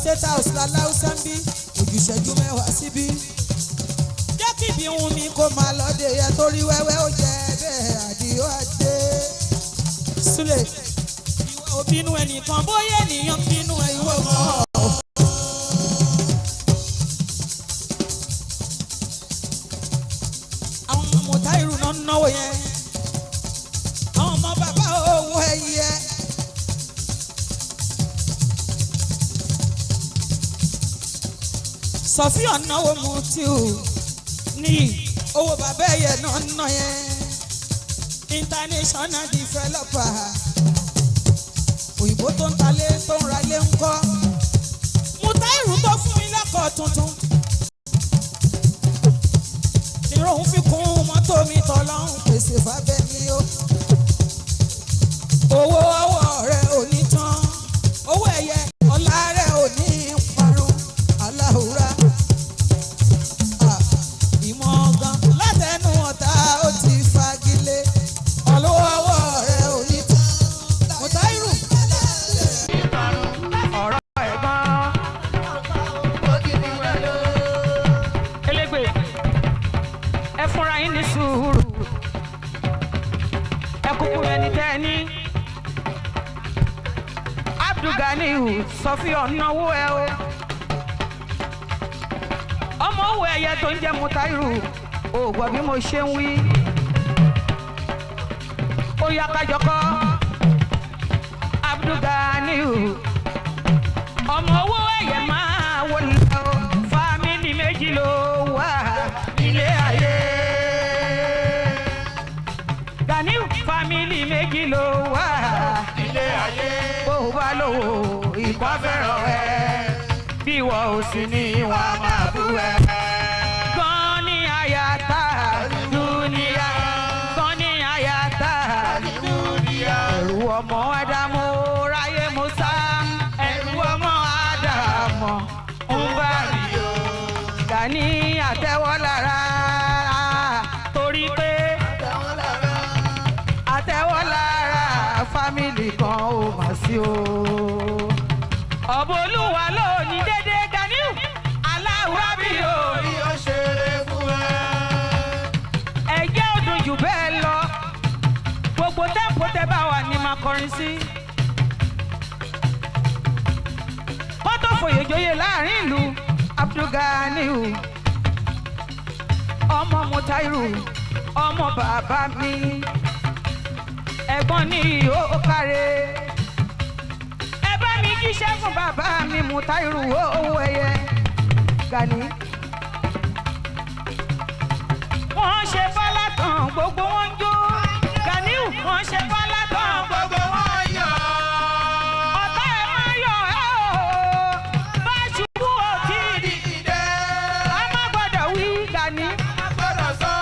state house láláùsá ń bí ojúṣẹ́jú mẹ́wàá síbí. jẹ́ kí ibi wù mí kó máa lọ́dẹ yẹ torí wẹ́wẹ́ ó jẹ́ bẹ́ẹ̀ àdìó àdé. Súlè ìwọ ò bínú ẹnìkan bóyá ènìyàn bínú ẹ ìwọ mọ́. àwọn ọmọ Táírù náà ń náwó yẹn àwọn ọmọ bàbá owó ẹyẹ. Sọfíà náwó Mutiu ní owó bàbá ẹyẹ náà ná yẹn international developer òyìnbó tó ń talé tó ń ralé ń kọ́ Mutairu tó fún mi lọ́kọ̀ tuntun níròhún fi kún mọ́tò mi tọ́lọ́hún pèsè fábẹ́ mi ó owó ọwọ́ rẹ̀ ò ní tán owó ẹ̀yẹ ọlá rẹ̀ ò ní parun aláhùrá ìmọ̀ ọ̀gán látẹnu ọ̀tá ó ti fagilé olówó ọwọ́ rẹ̀ ò ní tán Mutairu. ọ̀rọ̀ ẹ̀gbọ́n elégbè ẹ fúnra yín ní sùúrù ẹ kúkú ẹni tẹ́ ẹ ní Abdulganiu Sọfíà náwó ẹ o ọmọ owó ẹyẹ tó ń jẹ́ Mutairu ò gbọ́ bí mo ṣe ń wí ó yá kájọkọ́ Abdulganiu ọmọ owó ẹyẹ máa wọlé o fámìlì méjì ló wà nílé ayé Ganiu fámìlì méjì ló wà nílé ayé bó o bá lówó ìkọ́ fẹ́ràn ẹ bí wọ́n ò sí ní wọn máa bú ẹ. gan ni àyàtà dúníyà gan ni àyàtà dúníyà ẹ̀rù ọmọ Ádámù ráyé Musa ẹ̀rù ọmọ Ádámù ń bá rí o. Gani àtẹ́wọ́ lára torí pé àtẹ́wọ́ lára fámìlì kan ò mà sí o. Ọbọ̀lúwa ló ní dédé Ganiu aláwọ̀ bí o ní ó ṣeré fún ẹ. Ẹ̀jẹ̀ ọdún jù bẹ́ẹ̀ lọ gbogbo tẹ́ǹpù tẹ́ bá wà ní máa kọrin sí. Kọ́tò fòyèjòyè láàrin ìlú Abdulganiu ọmọ Mutairu ọmọ bàbá mi ẹ̀gbọ́n ní ó kárẹ̀. Jíṣẹ́ fún bàbá mi Mutairu owó ẹyẹ Gani. Wọ́n ṣe fálátàn gbogbo wọn jó Ganiu wọ́n ṣe fálátàn gbogbo wọn yọ̀. Ọ̀tá ẹ̀ máa yọ̀ ẹ́ o bá ṣubú òkì dìde. A má gbọ́dọ̀ wí Gani. A má gbọ́dọ̀ sọ.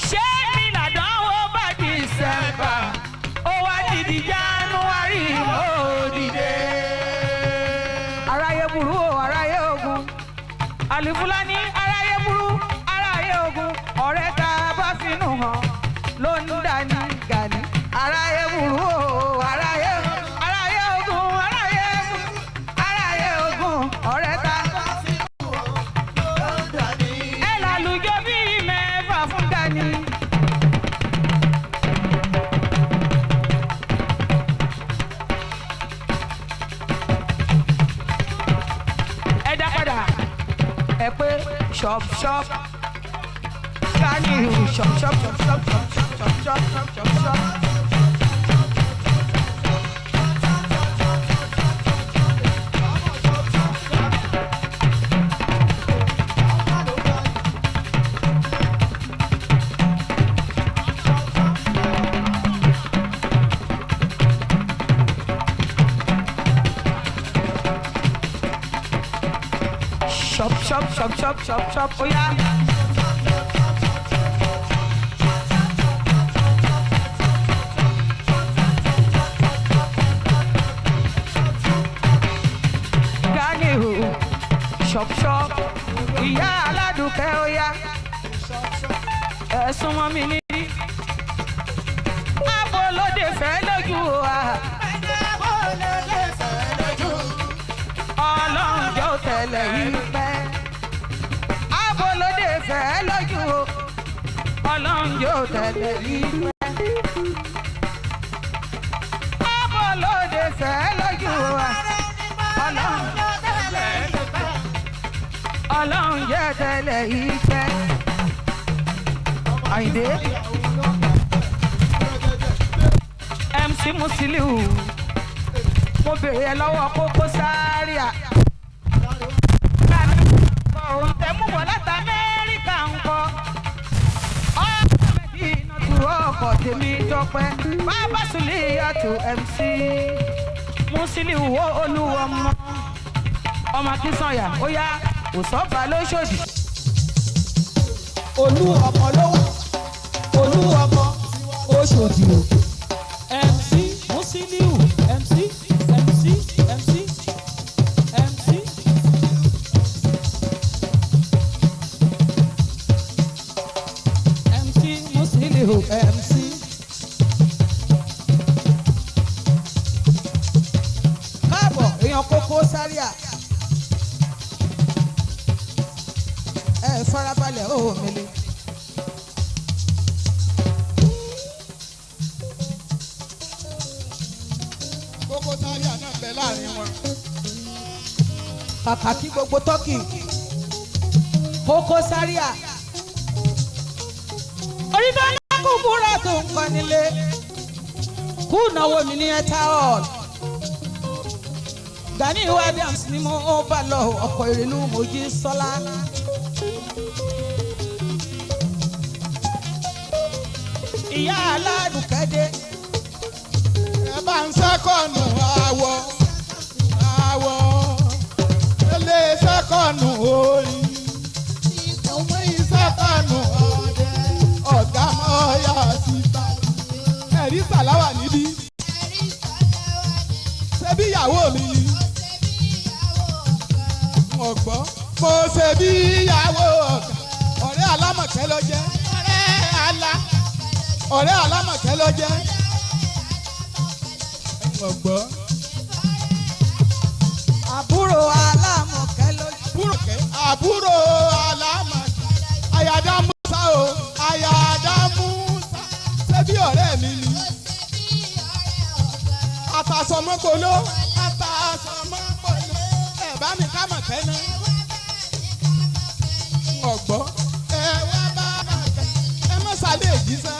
Ṣé mi làdánwò bá December? Ó wá dìdí January ó dìde. Alifulani aráyé burú aráyé ogun ọ̀rẹ́ tá a bá finú hàn ló ń dání Gani aráyé burú o aráyé ogun aráyé ogun ọ̀rẹ́ tá a bá finú hàn ló ń dání. Ẹ lálùjọ bíi mẹ́fà fún Gani. Ẹ dá padà. Ẹ pé shop shop Ganiu shop shop shop shop shop shop shop shop shop shop. Shop shop shop shop shop shop oh yeah. Ganiu shop shop ìyá aládùúkẹ́ ó yá ẹ̀sùn mọ́ mi ní. Abo lóde fẹ́ lójú wa. Ọlọ́run jọ. ọlọ́run yóò tẹ̀lé ìfẹ́. ọ̀bọ̀ lóde fẹ́ lójú wa ọlọ́run yóò tẹ̀lé ìfẹ́. Àyìndé MC Musiliu mo bèrè ẹ lọ́wọ́ Koko Zaria òun tẹ mú bọ̀ láti Amẹ́ríkà ń kọ́ ọ̀ọ́mẹ́dì iná tu ọkọ̀ tèmi tọpẹ́ bàbá Suliyatu MC Musiliu wo Olúọmọ ọmọ Akínsànyà ó yá òsọ́fà lóṣòdì. Olúọmọ ló wà Olúọmọ Òṣòdì o. MC Musiliu MC Musiliu MC. káàbọ̀ èèyàn Koko Zaria ẹ farabalẹ̀ ó mele. Koko Zaria náà bẹ láàrin wọn. kàkà kí gbogbo tọ́kì Koko Zaria orídọ́lá kò múra tó ń kọ́ nílé kú náwó mi ní ẹ̀ta hall Gani Williams ni mo bá lọ ọkọ̀ ìrìnnú Mojísọ́lá. ìyá aládùnkẹ́dẹ́ Ẹ bá ń sẹ́kọ̀nù àwọ̀ ilé sẹ́kọ̀nù orí ìkàwé sẹ́kọ̀nù ọ̀gá mọ́yà síta ẹ̀rí sàláwà níbí ṣebí ìyàwó mi ni ọ̀gbọ́n mo ṣe bí ìyàwó ọ̀gá ọ̀rẹ́ alámọ̀kẹ́ ló jẹ́ ọ̀rẹ́ alámọ̀kẹ́ ló jẹ́ ọ̀gbọ́n. àbúrò alámọ̀kẹ́ ló jẹ́. àbúrò alámọ̀kẹ́ Ayádámúsá o Ayádámúsá ṣebí ọ̀rẹ́ mi ni àtàsọmọ́polo ẹ̀ bá mi ká mọ̀kẹ́ náà ọ̀gbọ́n ẹ wá bá mọ̀kẹ́ ẹ mọ̀ sálẹ̀ èyí sẹ́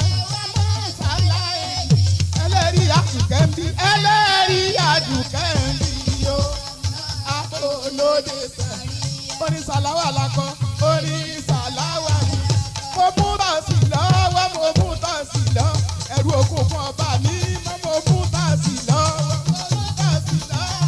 ẹlẹ́rìí àdùkẹ́ ń bí yó àpòlódé sẹ́ orin sàláwà lakọ orin sàláwà ni mo mú tọ̀sí lọ́wọ́ mo mú tọ̀sí lọ ẹ̀rù òkú fún ọba mi mo mú tọ̀sí lọ́wọ́ mo mú tọ̀sí lọ́wọ́.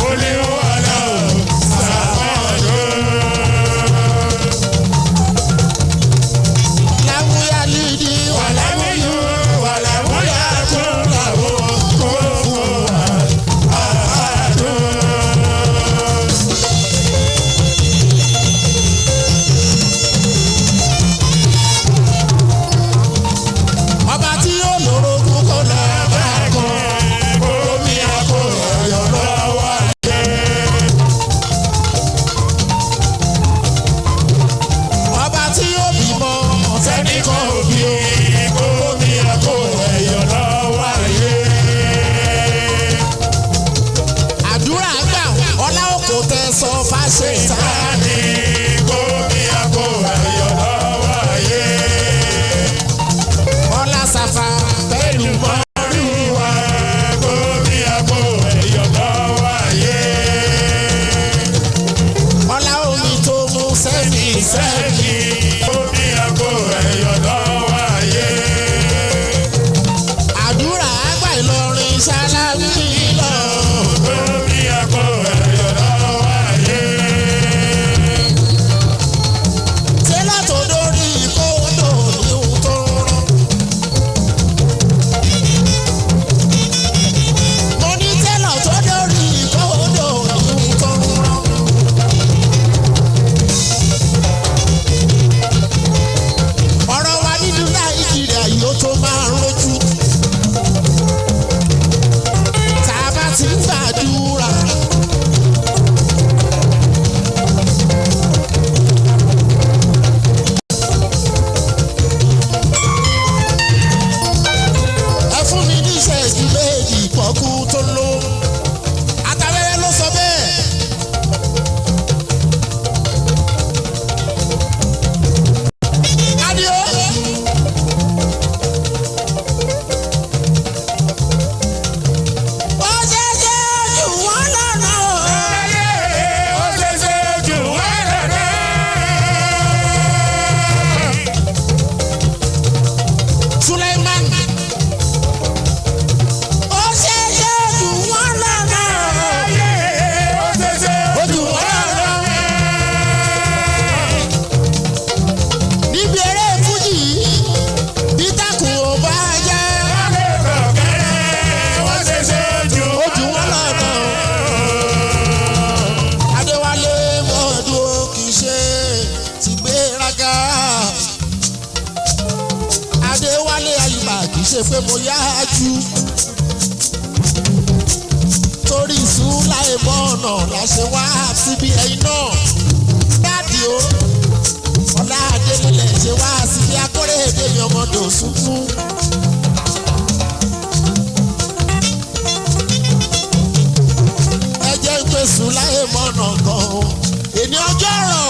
Olè wà láwọ̀ sàmọ́dún. ṣe pé mo yá jù torí ìsúláì mọ́ ọ̀nà la ṣe wá síbi ẹ̀yin náà dáàdì o ọ̀la adélélẹ̀ ṣe wá síbi akọ́rẹ́dẹ́ mi ọmọdé òṣùkún. ẹ jẹ́ pé ìsúláì mọ́ ọ̀nà gan-an èní ọjọ́ rọ̀.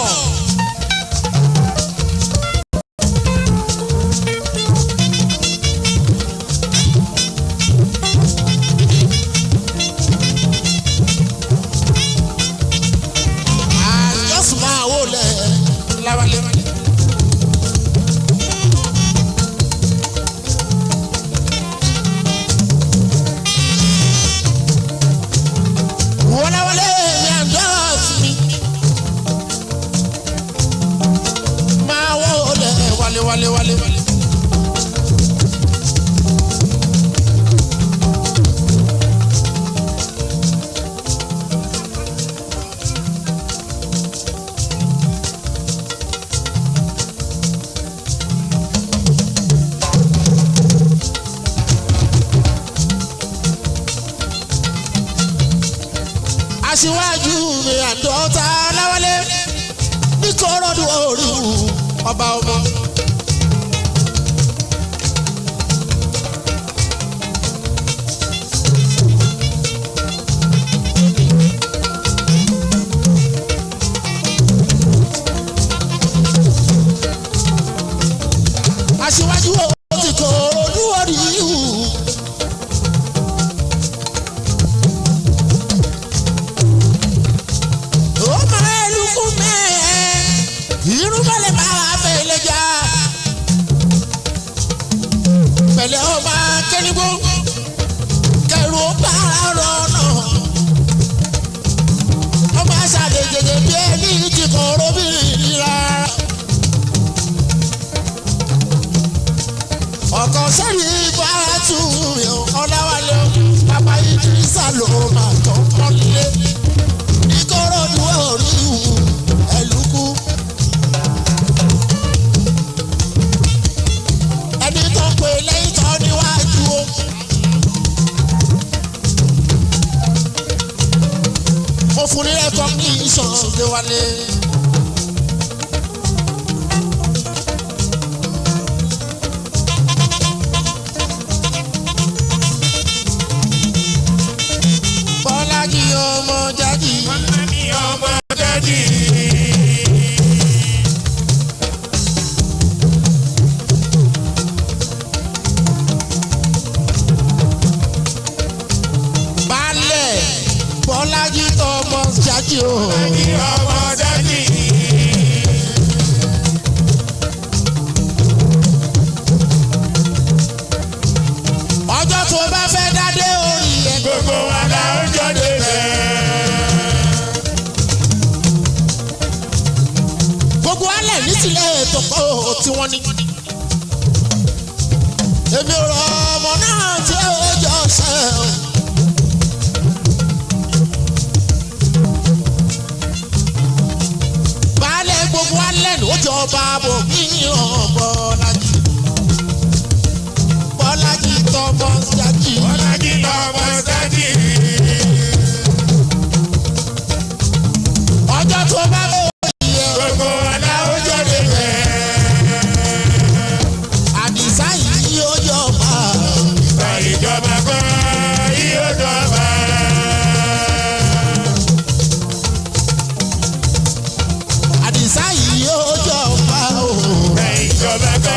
Wale. Aṣíwájú mi àdọ́ta láwálé ní kọ́rọ́dún orí ọba ọmọ. Aṣíwájú ó ti kọ́rọ́dún orí ìhù. Pẹ̀lẹ́ ọba kẹ́nigbó kẹrù bá rọ̀nà ọba ṣàdéjèjì bí ẹni tí kò róbìnrin rárá. ọkọ̀ sẹ́rí bá tún ọ̀làwálé bàbá Ìdírísà ló máa tọ́ pọ́nlé ní kọ́rọ́dún orí ìhù ẹ̀lúkú. ẹni tó pè lẹ́yìn tó níwájú o. mo fún ní recognition ṣe wálé. Bọ́lájí ọmọ jáde. Bọ́lájí ọmọ jáde. Bọ́lájí ọmọ jáde o. Bọ́lájí ọmọ jáde. ọjọ́ tó bá fẹ́ dádé orí ẹ̀. gbogbo wa la ń jáde rẹ̀. gbogbo alẹ̀ nísìlẹ̀ ètò kó tí wọ́n ní. èmi ò rọ ọmọ náà tí ó jọ ṣe o. gbogbo alẹ́ ló jọba bò mí Bọ́lájí. Bọ́lájí tọmọ jáde. Bọ́lájí tọmọ jáde. ọjọ́ tó bá bò yẹ. gbogbo aláwọ̀ jáde rẹ̀. Àdìsá yìí yóò jọba. ìgbà ìjọba kan yóò jọba. Àdìsá yìí yóò jọba o. ìjọba kan.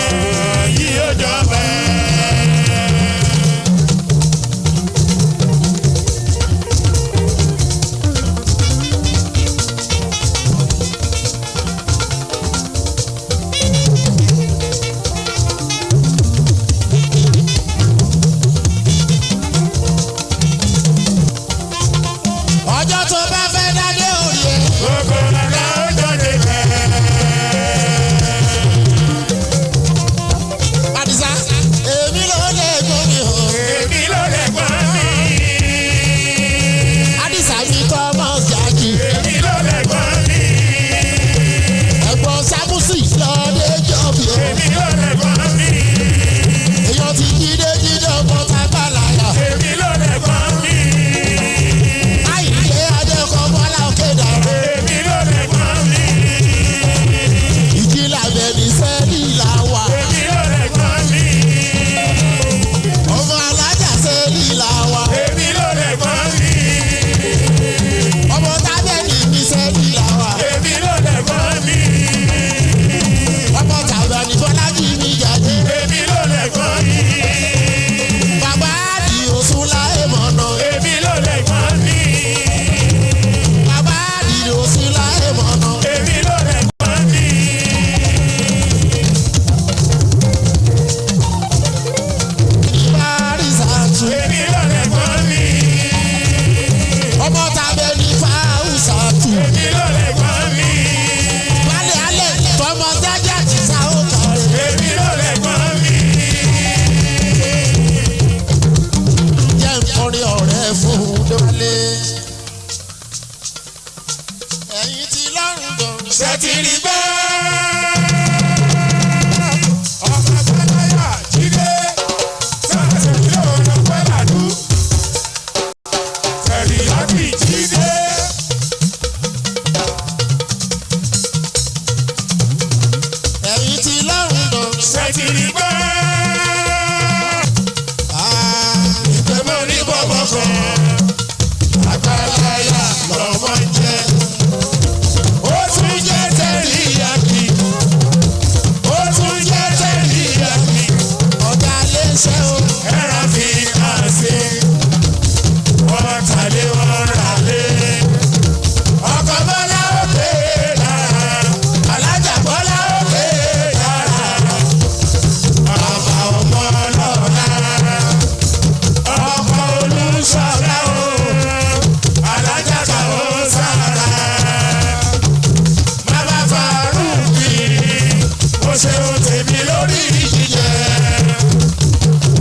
tèmi lórí ìjìjẹ.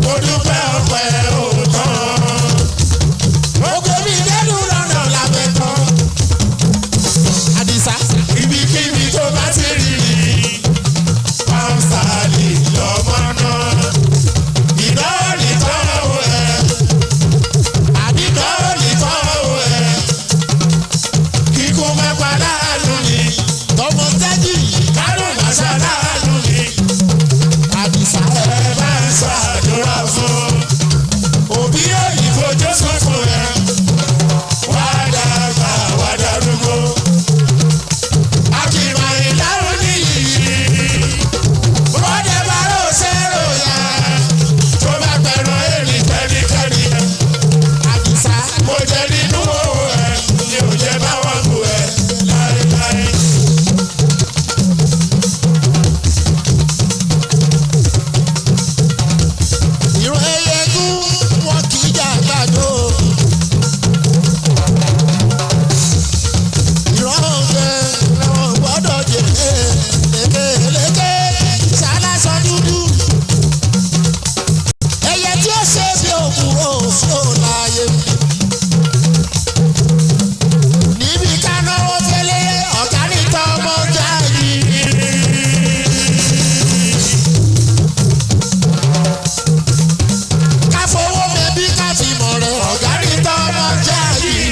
Mo dúpẹ́ ọpẹ́ òótọ́. Ògo mi dẹ́nu lọ́nà làbẹ̀ tán. Àdìsá. Ibikíbi tó bá ti rí rí. Pàmsàlì lọ́mọ náà. Ìdánwò ìtọ́wò ẹ̀. Àdìdánwò ìtọ́wò ẹ̀. Kíkú mẹ́pa láàánú ni. Tọmọ tẹ́jì. Kárùn màṣá láàánú ni. Àdìsá. Ẹ bá ń ṣàdúrà fún. Òbí òyìnbó Jésù fún ẹ. Wá dàgbà wá darúgbó. Akìmọ̀ ìdáhùn nìyí. Bọ́dẹ̀ bá rò ṣẹ́rò yá. Tó bá pẹ̀rọ èrì kẹ́ríkẹ́rí. Àdìsá. Mo jẹ nínú owó ẹ. Mi ò jẹ báwọn kù ẹ. Láéláé. Ìran ẹyẹgún wọn kì í jà gbàdo. Ìran ọ̀gbẹ́ làwọn gbọ́dọ̀ jẹ lékeleke ṣáláṣọ dúdú. Ẹyẹ tí ó ṣe bí òkúrò sí òláyé. Níbi ká náwó fẹ́lẹ́ ọ̀gá nìtọ́ ọmọ ọjà yìí. Ká fowó mẹ́bí ká fi mọ̀ rẹ̀ ọ̀gá nìtọ́ ọmọ ọjà yìí.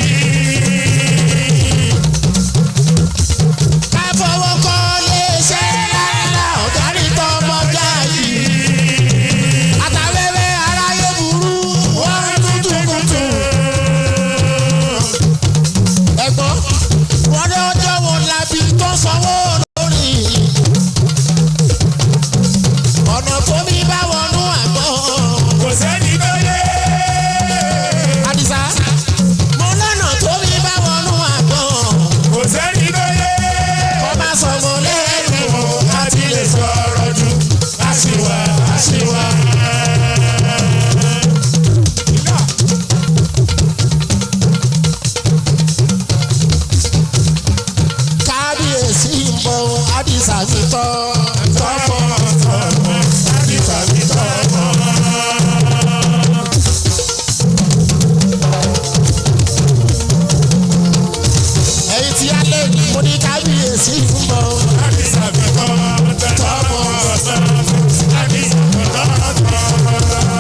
Ká fowó kọ́ lè ṣe ńláńlá ọ̀gá nìtọ́ ọmọ ọjà yìí. Àtàwẹ́wẹ́ aráyé burú wọ́n dúdú kùtù. Ẹ̀gbọ́n wọ́n ní ọjọ́ wo labi tó sanwó lórí. Ọ̀nà tó mi bá wọnú àgbọ̀n. Kò sẹ́ni tó yé. Àdìsá. Mo lọ́nà tó mi bá wọnú àgbọ̀n. Kò sẹ́ni tó yé. Kọ́ máa sọ̀mọ́ lẹ́nu o, láti lè sọ̀rọ̀ jù. Àṣìwà, àṣìwà. Kábíyèsí ń bọ̀ Àdìsá mi tọ́. Tọ́pọ̀ tọ́pọ̀ Àdìsá mi tọ́pọ̀. Ẹ̀yin tí a lè ní mo ní kábíyèsí ń bọ̀. Àdìsá mi tọ́. Tọ́pọ̀ Àdìsá mi tọ́pọ̀.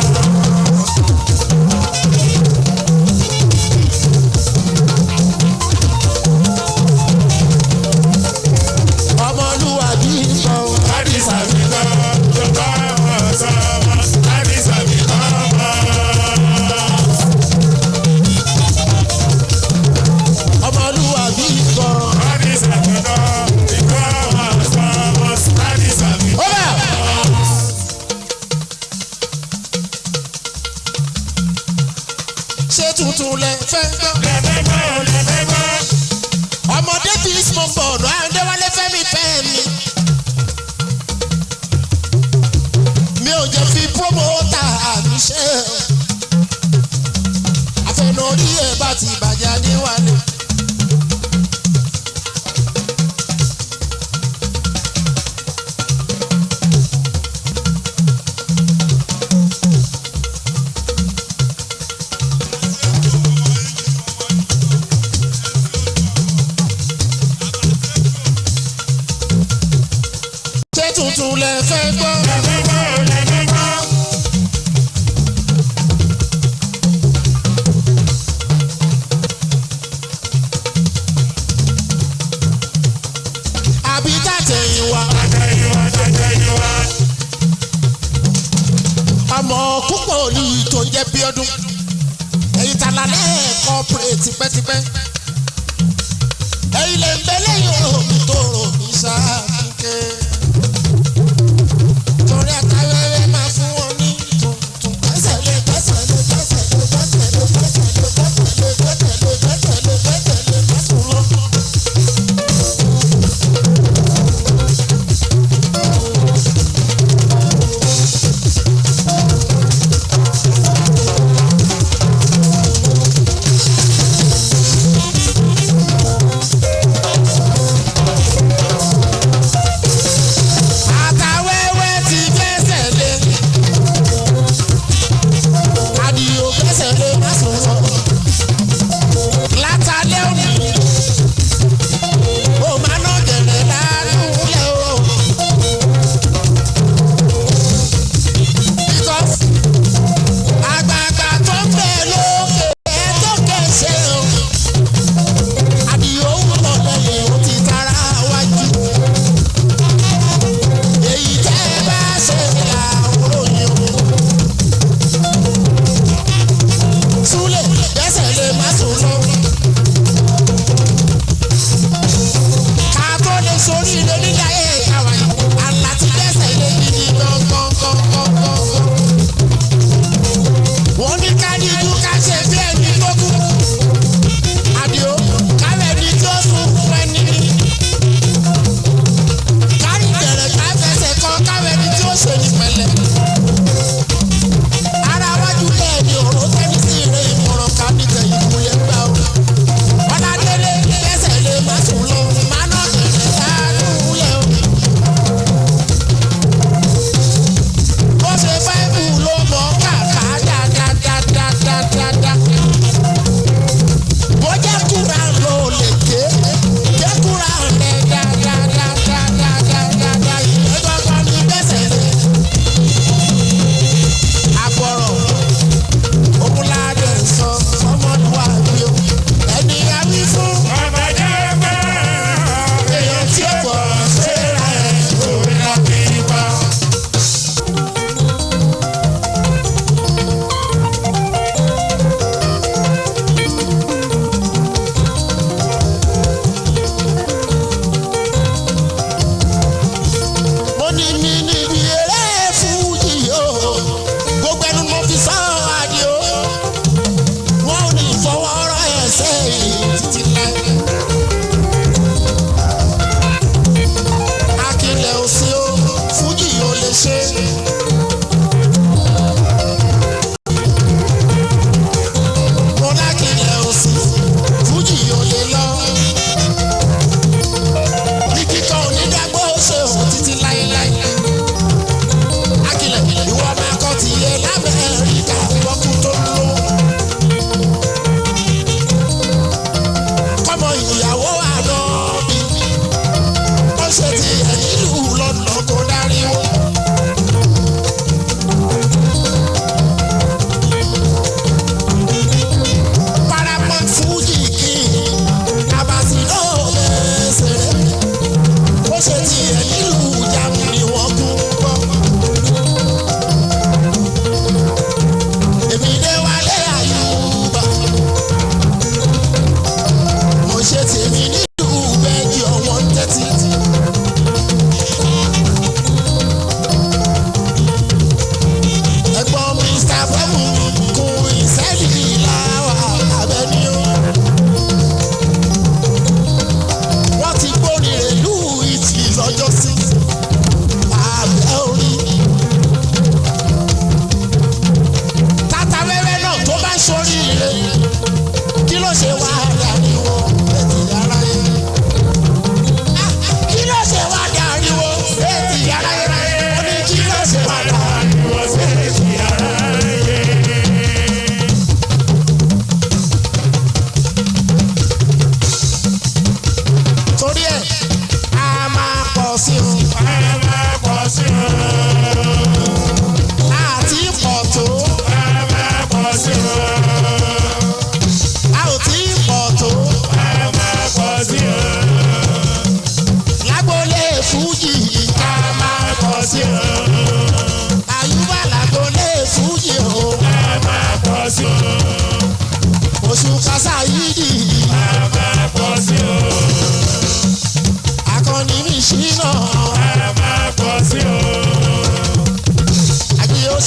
Ọmọlúwàbí ń bọ̀. Àdìsá mi tọ́. Àdìsá mi tọ́pọ̀. Ọmọlúwàbí ń bọ̀. Àdìsá mi tọ́. Ó bẹ̀. Ṣé tuntun lẹ fẹ́ gbọ́? Ọmọdé tí mo bọ̀ ọ̀nà Adéwálé Fẹ́mi Fẹ́mi. Mi ò jẹ́ fi prómótà mi ṣe. Àfẹnù orí ẹ̀ bá ti bàjẹ́ Adéwálé. Ṣé tuntun lẹ fẹ́ gbọ́? Àbí tàtẹ̀yìn wa. Ọmọ púpọ̀ ní tó ń jẹ́ Bíọ́dún. Ẹ̀yin tàlà lẹ́ẹ̀kọ́ pèrè tipẹ́tipẹ́. Ẹ̀yin lè ń bẹ lẹ́yìn omi tó rò ní sáàkínkẹ́. Torí ẹ̀ka wẹ́wẹ́ máa fún wọn ní tuntun. Kẹ́sẹ̀ lé kẹ́sẹ̀ lé kẹ́sẹ̀ lé kẹ́sẹ̀ lé kẹ́sẹ̀ lé kẹ́sẹ̀ lé kẹ́sẹ̀ lé kẹ́sẹ̀ lé kẹ́sẹ̀ lé kẹ́sẹ̀ lé.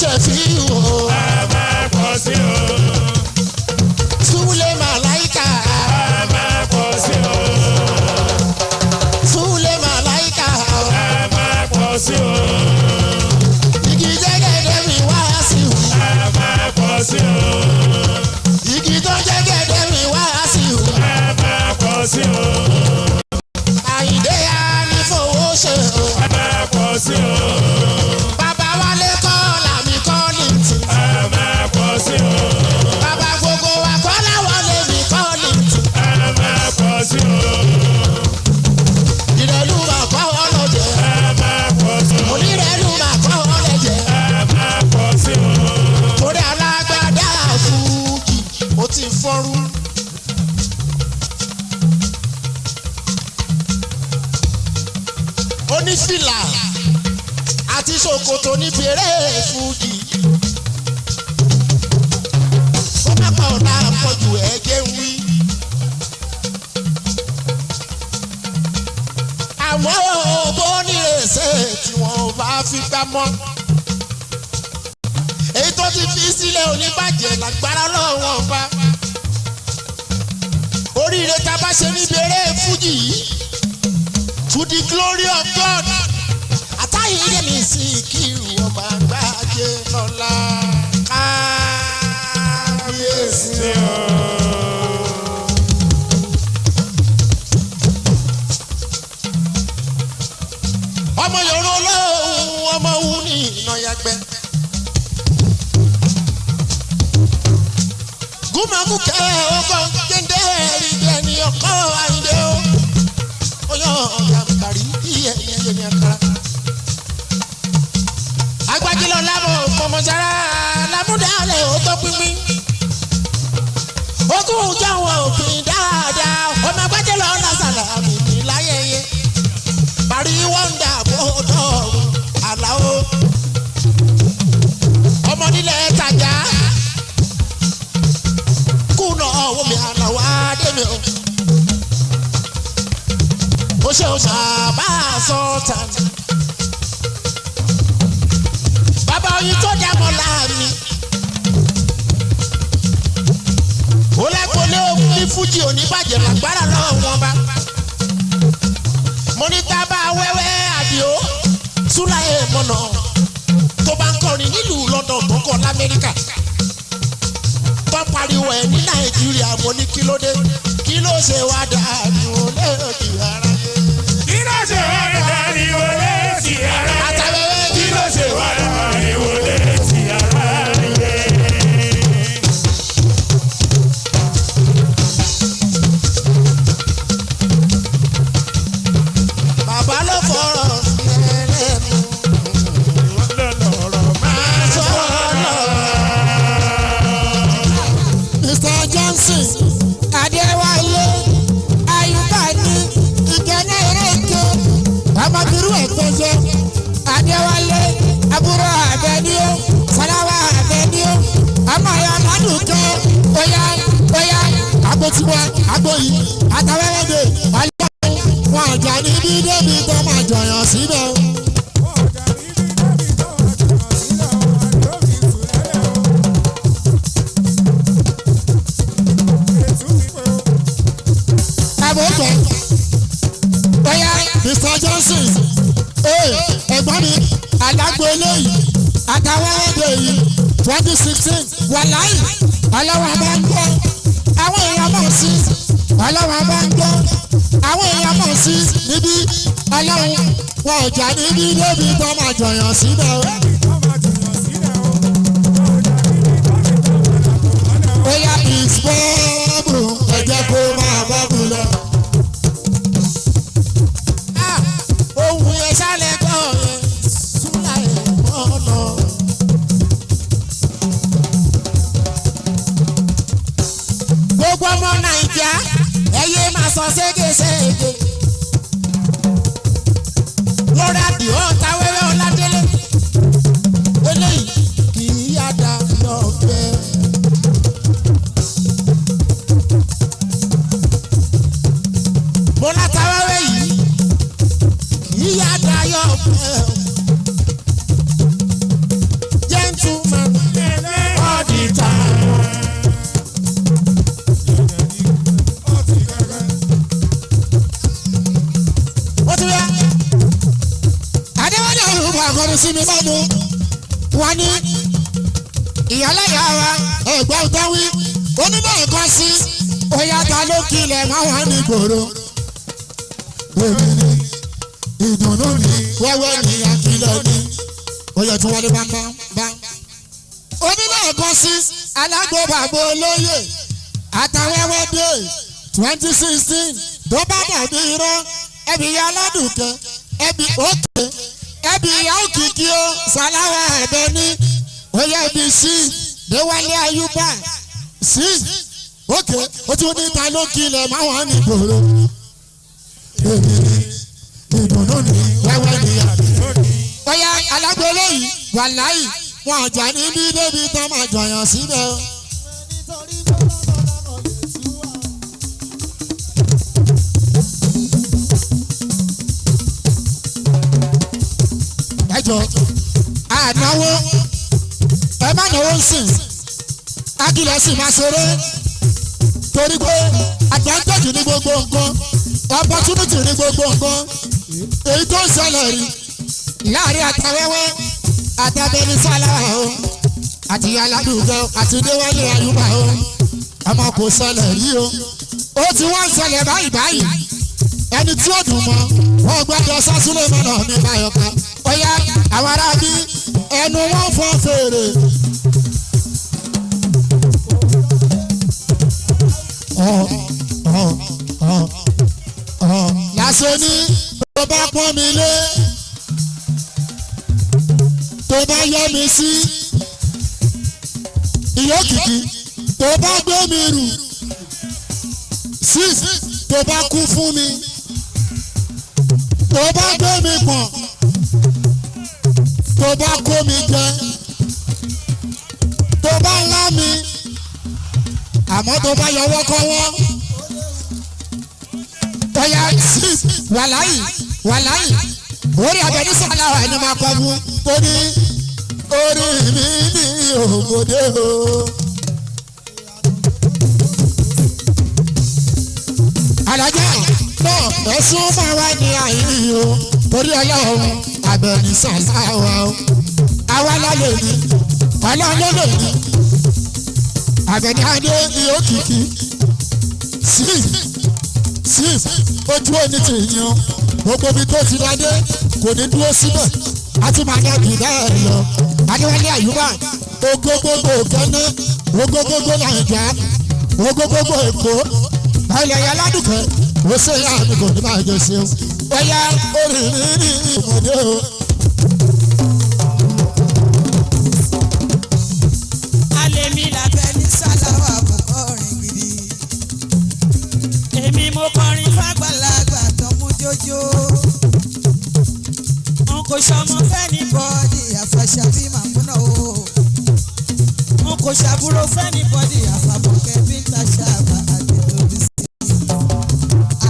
ṣe fi wò. a máa pọ̀ sí o. Súlẹ̀ màláìkà. a máa pọ̀ sí o. Súlẹ̀ màláìkà. a máa pọ̀ sí o. Igi jẹ́gẹ́dẹ́ mi wá sí wò. a máa pọ̀ sí o. Igi tó jẹ́gẹ́dẹ́ mi wá sí wò. a máa pọ̀ sí o. Àyìndé á ní fowó ṣe o. a máa pọ̀ sí o. Bàbá Wálé kọ́ làmì kọ́ ní tì. a máa pọ̀ sí o. Bàbá gbogbo wa kọ́ láwọn lè mi kọ́ ní tì. a máa pọ̀ sí o. Ìrẹ̀lú mà kọ́ ọlọ́jẹ̀. a máa pọ̀ sí o. Onírẹ̀lú mà kọ́ ọlọ́jẹ̀. a máa pọ̀ sí o. Torí alágbádá fújì ó ti fọ́rú. Onífìlà àti ṣòkòtò ní bèrè fújì. Ó má pa ọ̀la àpọ̀jù ẹ̀jẹ̀ ń wí. Àmọ́ bó nírèsè tí wọ́n bá fi gbá mọ́. Èyí tó ti fi sílẹ̀ oníbàjẹ́ lágbára lọ́wọ́ ọba. Oríire tá a bá ṣe ní bèrè fújì yìí. To the glory of God. Àtàyè mi sí kírù ọba gbàjẹ́ lọ́la. Kábíyèsí o. Ọmọ Yorùbá olóhùn ọmọ òun ní iná yàgbẹ́. Gúmọ̀mù kẹ́ ọkọ̀ kéde ẹ̀rí bẹ́ẹ̀ ni ọkọ̀ Àyìndé o. Oyo yàmbàrí iye ní akara. Agbájílọ̀ lábọ̀ fọmọsára lámúdàlẹ̀ ó tó pínpín. Ogún jáwọn òfin dáadáa ọmọ agbájílọ̀ lásàlà mi ní láyẹyẹ. Parí wọ́ndà bọ́dọ̀ àlàó. Ọmọ nílẹ̀ tajà. Kùnà omi àlàó Adémi o. Ó ṣe òṣà bá a sọ tán. Bàbá oyin tó dàmọ́ láàmì. Ó lágbólé òun ní fújì oníbàjẹ́ lágbára lọ́wọ́ wọn bá. Mo ní tábà wẹ́wẹ́ àdìo Súláyé mọ̀nà tó bá ń kọrin nílùú London tó kọ l'Amẹ́ríkà. Tó pariwo ẹ̀ ní Nàìjíríà mo ní kí ló dé kí ló ṣe wá dàbí olè òkè ara yé. kí ló ṣe wá dání wọlé sí ara yẹ. Àtàwẹ́wẹ́ kí ló ṣe wá dání wọlé sí ara yẹ. bàbá ló fọ̀rọ̀ sí ẹlẹ́nu. lọ́lọ́rọ̀ máa Sọ̀rọ̀. Mr. Johnson Adéwálé Ayúbá ní ìjẹ́nà ìrèké ọmọbìrú ẹ̀tọ́jọ́ Adéwálé àbúrò Àbẹ̀níó Sàláwà Àbẹ̀níó ọmọ ìyá Mádùúkẹ́ óyá àgbòtiwa àgbòyí àtàwẹ́rẹ́dẹ̀ ọlọ́run wọn ọjà níbi débi tó máa jọyàn síbẹ̀. Àbòkẹ́ óyá Mr. Johnson ẹ̀gbọ́n mi alágbó eléyìí àtàwẹ́rẹ́dẹ̀ yìí 2016 wàláì ọlọ́wọ́ bá ń gbọ́ àwọn èèyàn mọ̀ sí ọlọ́wọ́ bá ń gbọ́ àwọn èèyàn mọ̀ sí níbí ọlọ́run wọn ò jà níbí débi tó máa jọyàn síbẹ̀ o. Bóyá ìfọ́ọ̀mù ẹ̀jẹ̀ kó máa bọ́ọ̀bù lọ. Ohun yẹn sálẹ̀ gbọ́ yẹn Súláyé mọ̀nà. Gbogbo ọmọ Nàìjíríà ẹyẹ máa sọ ségesège. Lórí àdìo táwẹ́wẹ́ Ọládélé. Eléyìí kì í yáda lọ́fẹ́. Mo látàwẹ́wẹ́ yìí kì í yáda yọ̀fẹ́. Jẹ́ntù wọ́n ní ìyálẹ́yà wa ẹ̀gbọ́n tó wí onímọ̀ nǹkan sí oyá ta ló kílẹ̀ máa wà ní gbòòrò. èmi ni ìdùnnú mi wẹ́wẹ́ ní akílẹ̀ ní oyè tí wọ́n lé bá. onímọ̀ nǹkan sí alágbó bàbá olóyè àtàwẹ́wẹ́ dé 2016 tó bá dàbí irọ́ ẹbí ya aládùnkẹ́ ẹbí òkè ẹbí ìyá òkìkí ó sàláwà ẹ̀bẹ ní oyè ẹbí sí déwálé ayúbà sí òkè ó tún ní ta ló kílẹ̀ máa wà ní gbòòrò. èmi ni ìdùnnú ni wẹ́wẹ́ ni àdúgbò ni. bóyá alágbélé yìí wà láyì wọn àjà níbí débi tán máa jọyàn síbẹ̀ o. ẹjọ ànáwó ẹ má náwó sìn ágìlẹ̀ sì máa ṣeré torí pé advantage ní gbogbo nǹkan opportunity ní gbogbo nǹkan èyí tó ń ṣẹlẹ̀ rí láàrin àtàwẹ́wẹ́ àtàbẹ̀ni sálàwà o àti aládùúgbò àti déwálé ayúbà o ọmọ kò ṣẹlẹ̀ rí o ó ti wá ń ṣẹlẹ̀ báyìí ẹni tí ó dùn mọ́ wọn gbọ́dọ̀ sásúlẹ̀ mọ́nà ní báyọ̀ká ọ̀yá àwọn arábí ẹnu wọn fọ́ fèrè. lásán ní tó bá pọ́n mi lé tó bá yọ mi sí ìyó kìkì tó bá gbé mi rù sí tó bá kú fún mi tó bá gbé mi pọ̀n tó bá kó mi jẹ tó bá ńlá mi àmọ́ tó bá yọwọ́ kọ́wọ́ tọ́yà sí wàláyì orí abẹ́ní sàláwà ẹni máa kọ́ fún tó ní orí mi ní òmòdé o. alájà náà ẹ̀sùn máa wá ní àyè o torí ọlọ́run abẹ́ní sàláwà o àwa lálẹ́ ní ọlọ́run lè ní abẹ́ní adé ní òkìkí sí ojú òní ti yan gbogbo ibi tó ti ládé kò ní dúró síbẹ̀ a tún máa dá jù bẹ́ẹ̀ lọ adéwálé àyùbá ogógógó kẹ́ná ogógógó nàìjà ogógógó èkó ilẹ̀ yẹn ládùúgbò ó ṣe yá mi kò ní máa jẹ sí o bóyá oríire ní ìmọ̀dé o. alẹ́ mi làbẹ́ ní sálàwà àbùkọ́ rìn gidi èmi mo kọrin fàgbàlagbà tó mú jójó n kò sọmọ fẹ́ni bọ́ọ̀dì àfàṣà bí màmúnà o n kò ṣàbúrò fẹ́ni bọ́ọ̀dì àfàbọ̀kẹ́ bí tàṣà àbá àdètòbí sí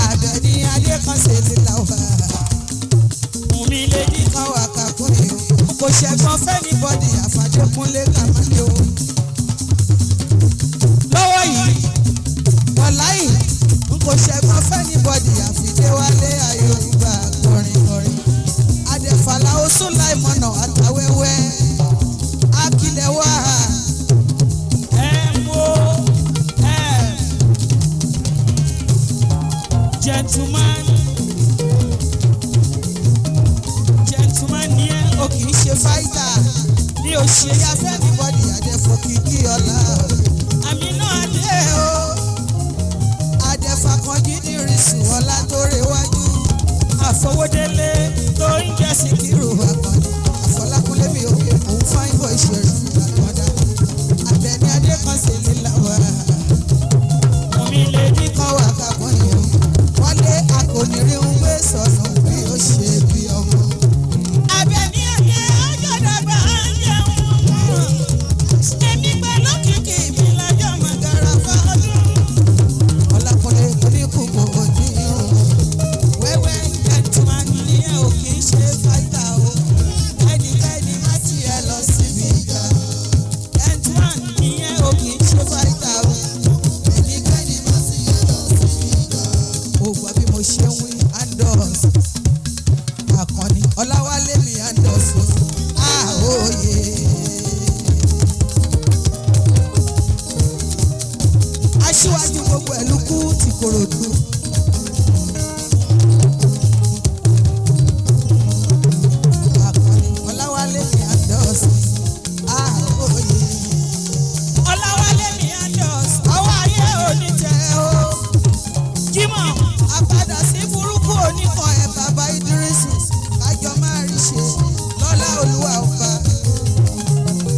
Àbẹ̀ní adé kan ṣe ti là wá mùmí lèdí kan wà kàkúrẹ́ o n kò ṣẹ̀gbọ́n fẹ́ni bọ́ọ̀dì àfàdékúnlé kàmáde o lọ́wọ́ yìí wọ̀láyì n kò ṣẹ̀gbọ́n fẹ́ni bọ́ọ̀dì àfìdéwálé ayọ̀rùbá kọrin adẹ̀fàlà oṣù láìmọ̀nà àtàwẹ́wẹ́ akílẹ̀ wá gentleman ni ẹ o kì í ṣe fáìtà ní òṣèré afẹ́ni bọ́ọ̀dì àdẹ̀fọ́ kìkì ọ̀la àmì náà dé o àdẹ̀fà kan jíní rísùn ọ̀la tó rẹwájú àfọwọ́délé tó ń jẹ́ síkírù àkànní àfọlákúnlé mi ò òun fáìn bọ̀ ìṣẹ̀rù àkàndá Àbẹ̀ní adé kan ṣe lílà wá omi lè ní kan wà kákan yìí wọ́n lé akónírí ń gbé sọ̀nù bí ó ṣe bí ọmọ. Àbẹ̀ní adé ọjọ́ dàgbà ń jẹun èmi pẹ̀lú kìkì mi lọ́jọ́ mọ̀gàrà fọ́dún ọlákùnrin oníkùkù ojú irun wẹ́wẹ́ gentleman ni ẹ ò kì í ṣe fáìtà o ẹnikẹ́ni má ti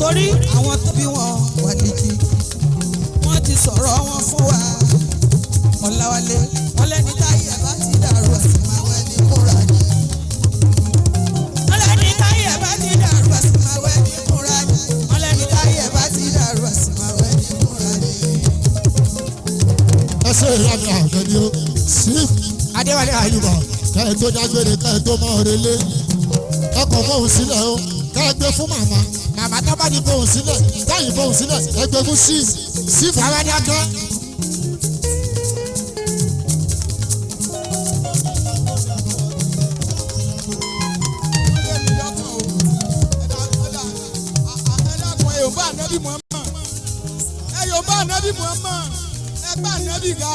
torí àwọn tó bí wọn wà létí wọ́n ti sọ̀rọ̀ wọn fún wa Ọláwálé wọ́n lẹ́ni táyé bá ti dàrú àti máa wẹ́ ní kúra ni. wọ́n lẹ́ni táyé bá ti dàrú àti máa wẹ́ ní kúra ni. wọ́n lẹ́ni táyé bá ti dàrú àti máa wẹ́ ní kúra ni. ẹ ṣe ìyá mi àgbẹ̀ni o sí Adéwálé Àyùbá kẹ́ ẹ tó dágbére kẹ́ ẹ tó mọ́ ọ̀rẹ́lé ọkọ̀ fóun sílẹ̀ o kẹ́ ẹ gbé fún màmá màmá tó bá ní fóun sílẹ̀ táyì fóun sílẹ̀ ẹ gbé fún sí fàwádákẹ́. Yorùbá Ànábì Muhammad Yorùbá Ànábì Muhammad ẹgbẹ́ Ànábì ga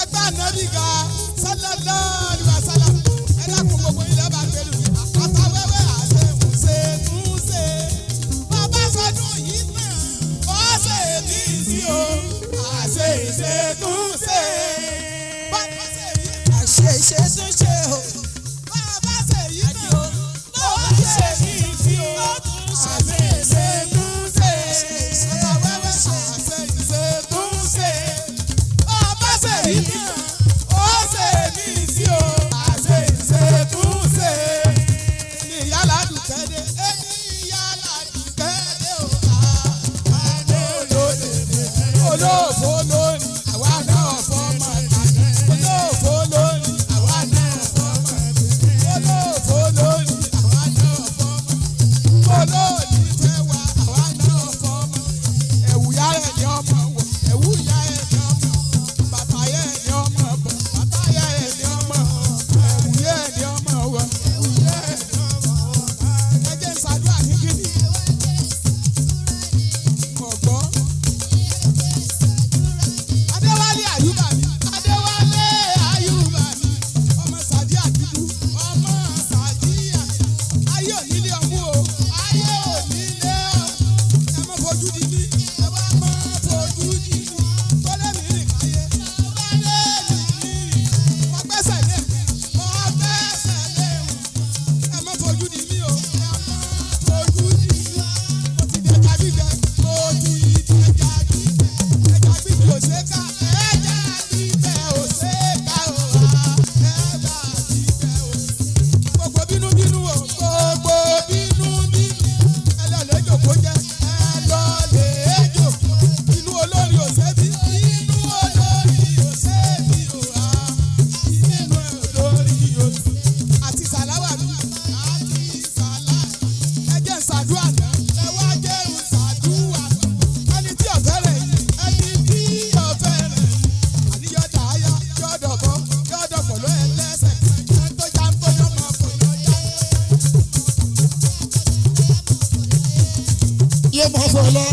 ẹgbẹ́ Ànábì ga sallallahu alaihi wasallam ẹ̀dàkùn gbogbo ilẹ̀ bá gbẹ̀lú àtàwẹ́wẹ́ àṣẹ̀mùsẹ̀ túnṣe bàbá sọdún yìí náà ó ṣe ní ìsí o àṣẹ̀ṣẹ̀ túnṣe àṣeṣe túnṣe o. bàbá ṣe yìí náà ó ṣe ní ìsí o àṣẹ̀ṣẹ̀ túnṣe àtàwẹ́wẹ́ àṣẹ̀ṣẹ̀ túnṣe bàbá ṣe yìí náà ó ṣe ní ìsí o àṣẹ̀ṣẹ̀ túnṣe ní ìyálà dùkẹ́dẹ́ ìyálà dùkẹ́dẹ́ o àdé olóde olóòfó lónìí àwa náà fọmọ olóòfó lónìí àwa náà fọmọ olóòfó lónìí àwa náà fọmọ olóòdì fẹ́ wá àwa náà fọmọ ẹ̀wù yá ẹ̀ ní ọmọ wọ̀ ẹ̀wù yá ẹ̀ ní ọmọ bàtà yá ẹ̀ ní ọmọ bọ̀ bàtà yá ẹ̀ ní ọmọ ẹ̀wù yá ẹ̀ ní ọmọ wọ̀ ẹ̀wù yá ẹ̀ ní ọmọ ẹ̀jẹ̀ ń ṣàdúrà ní kíni mọ̀gbọ́. Adéwálé Àyùbá mi Adéwálé Àyùbá mi ọmọ Sàdí Àdúdú ọmọ Sàdí ayé onílé ọmú o ayé onílé ọmú ẹ má fojú di mí ẹ bá má fojú di mí tọ́lẹ̀ mi rìn káyé tọ́lẹ̀ mi rìn wọ́n gbẹ́sẹ̀ lé wọ́n gbẹ́sẹ̀ lé ẹ má fojú di mí o ẹ má fojú di mí mo ti dẹja gbígbẹ mo ti dẹja gbígbẹ ẹja gbígbẹ ò ṣe ká ẹja gbígbẹ ò ṣe ká o ẹja gbígbẹ ò gbogbo bínúbínú o gbogbo bínúbínú ẹ lọ lè jòkó jẹ ẹ lọ lè jòkó inú olórí ò ṣe bí inú olórí ò ṣe bí o inú olórí ò ṣe àti sàláwà mi àti sàlá ẹ jẹ́ ṣàdúrà náà ẹ wá jẹ́ ṣàdúrà ẹni tí ọ̀fẹ́ rẹ̀ yìí ẹni tí ọ̀fẹ́ rẹ̀ yìí àníyọ̀dà ayá yọ̀dọ̀ bọ́ yọ̀dọ̀ pọ̀ ló ẹ lẹ́sẹ̀ ẹ tó já ń bọ́jọ́ máa pọ̀ lọ́jà. yé mọ̀ fọ́ lọ.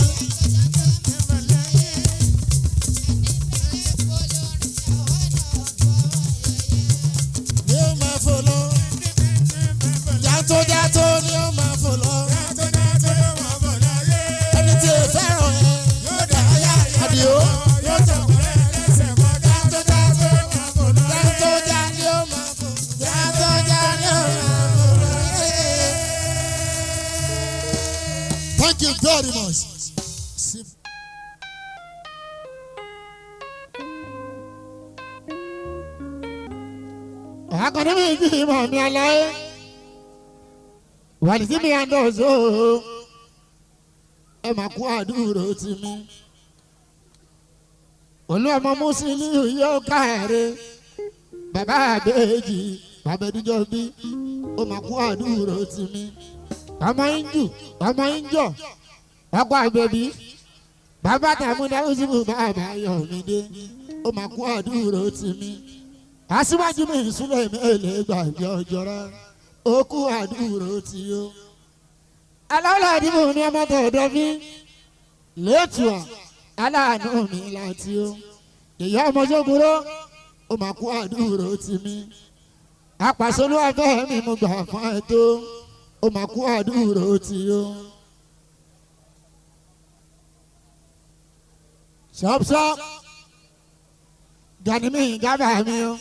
yé máa fọ́ lọ. jàǹtó ni ó máa fọ́ lọ. ẹni tí ò fẹ́ràn ẹ àdìo. jàǹtó ni ó máa fọ́ lọ. Thank you very much. Akọni mi bí ìmọ̀ mi aláyé. Wàlí tí mi àndọ̀ so. Ẹ máa kú àdúró tì mí. Olú ọmọ Mùsùlùmí yóò káàárẹ̀. Bàbá àbẹ́jì bàbá ẹ̀dújọ́ bí. Ó máa kú àdúró tì mí. Ọmọ Injú ọmọ Injọ ọkọ àgbẹ̀bí bàbá tàmúdà Yusufu bàbá Yọ̀mídé ó máa kú àdúró tì mí. Aṣíwájú mi ìsúlẹ̀ mẹ́lẹ̀ gbàgbé ọjọ́ra ó kú àdúró tì yó. aláwọ̀ àdìmọ̀ ní ọmọ tọ̀dọ̀ mi lẹ́tùà aláàánú mi láti ó. ìyá ọmọ Ṣógúnró ó máa kú àdúró tì mí. apàṣẹlú afẹ́ mi mo gbà fún ẹ tó ó máa kú àdúró tì yó. Shop Gani mi gaba mi o.